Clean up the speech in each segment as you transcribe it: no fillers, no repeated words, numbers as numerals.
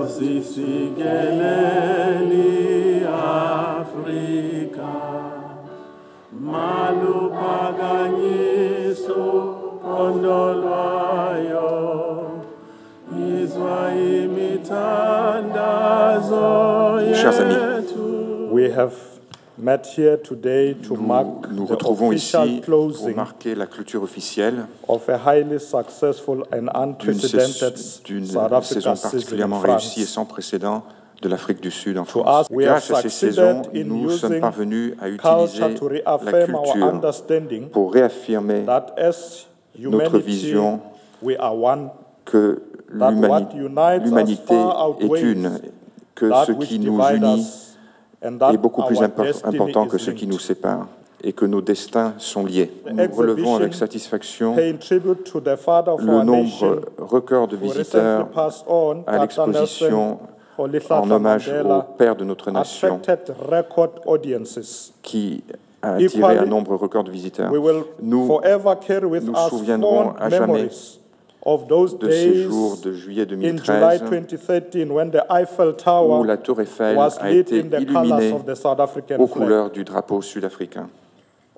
Sigeleli Africa Malupaganyiso Pondolwayo Chers amis, we have met here today to mark nous the retrouvons official ici pour closing marquer la clôture officielle of a highly successful and unprecedented d'une South Africa saison season in particulièrement réussie et France. sans précédent de l'Afrique du Sud en To France. us, we have Grâce à ces saisons, succeeded in nous sommes using parvenus à utiliser culture to la reaffirm our culture understanding pour réaffirmer that as notre humanity vision we are one, que that what unites us l'humanité far est outweighs une, que that ce which qui nous divide unit us, and that est beaucoup plus our destiny important que is ce qui linked. nous sépare et que nos destins sont liés. The Nous relevons avec exhibition satisfaction paying tribute to the father of le our nation, nombre record de who recently visiteurs passed on, à l'exposition Rolihlahla en hommage au Mandela, père de notre nation, attracted record audiences. qui a attiré un nombre record de visiteurs. We will Nous forever carry with nous us souviendrons fond à jamais memories of those de ces days jours de juillet in July 2013 2013 when the Eiffel où Tower la tour Eiffel was a lit été in the illuminée colors of the South African aux flag. couleurs du drapeau sud-africain.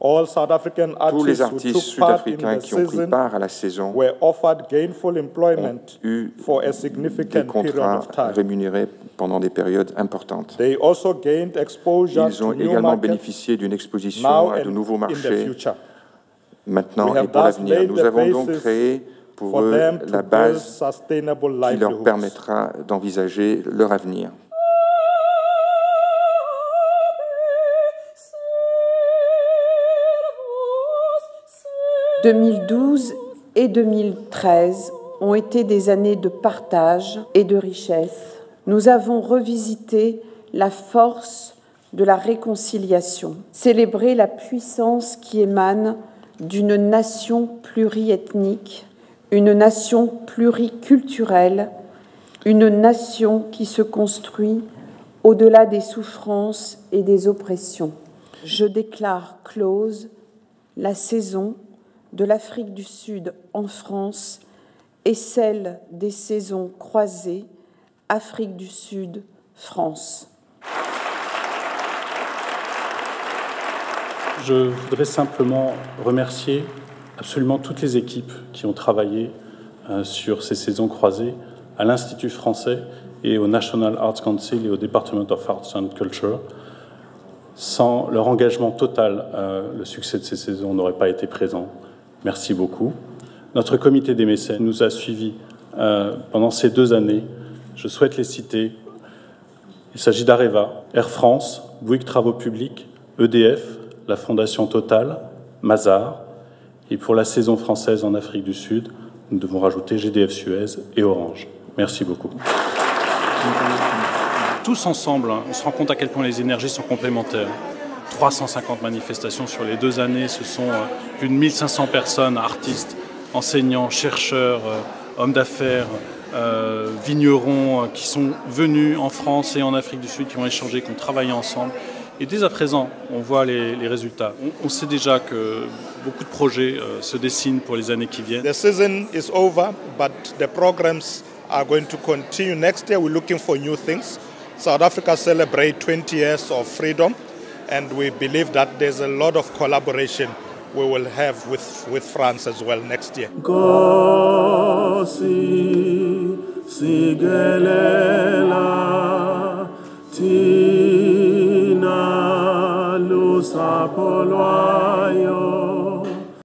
All South African Tous les artists who artistes took part in sud-africains the qui ont pris season part à la saison were offered gainful employment ont eu for a des significant period contrats of time. rémunérés pendant des périodes importantes. They also gained exposure Ils ont to new également markets bénéficié d'une exposition now à de and nouveaux in the marchés future. maintenant We have et pour thus l'avenir. laid Nous the avons donc basis créé pour for eux them to la build base sustainable qui leur livelihoods. permettra d'envisager leur avenir. 2012 et 2013 ont été des années de partage et de richesse. Nous avons revisité la force de la réconciliation, célébré la puissance qui émane d'une nation pluriethnique, une nation pluriculturelle, une nation qui se construit au-delà des souffrances et des oppressions. Je déclare close la saison de l'Afrique du Sud en France et celle des saisons croisées Afrique du Sud, France. Je voudrais simplement remercier absolument toutes les équipes qui ont travaillé sur ces saisons croisées à l'Institut français et au National Arts Council et au Department of Arts and Culture. Sans leur engagement total, le succès de ces saisons n'aurait pas été présent. Merci beaucoup. Notre comité des mécènes nous a suivis pendant ces 2 années. Je souhaite les citer. Il s'agit d'Areva, Air France, Bouygues Travaux Publics, EDF, la Fondation Total, Mazars. Et pour la saison française en Afrique du Sud, nous devons rajouter GDF Suez et Orange. Merci beaucoup. Tous ensemble, on se rend compte à quel point les énergies sont complémentaires. 350 manifestations sur les 2 années, ce sont plus de 1500 personnes, artistes, enseignants, chercheurs, hommes d'affaires, vignerons qui sont venus en France et en Afrique du Sud, qui ont échangé, qui ont travaillé ensemble. Et dès à présent, on voit les résultats. On sait déjà que beaucoup de projets se dessinent pour les années qui viennent. The season is over, but the programs are going to continue. Next year, we're looking for new things. South Africa celebrates 20 years of freedom, and we believe that there's a lot of collaboration we will have with France as well next year. Gosi sigelela tina lusapolwayo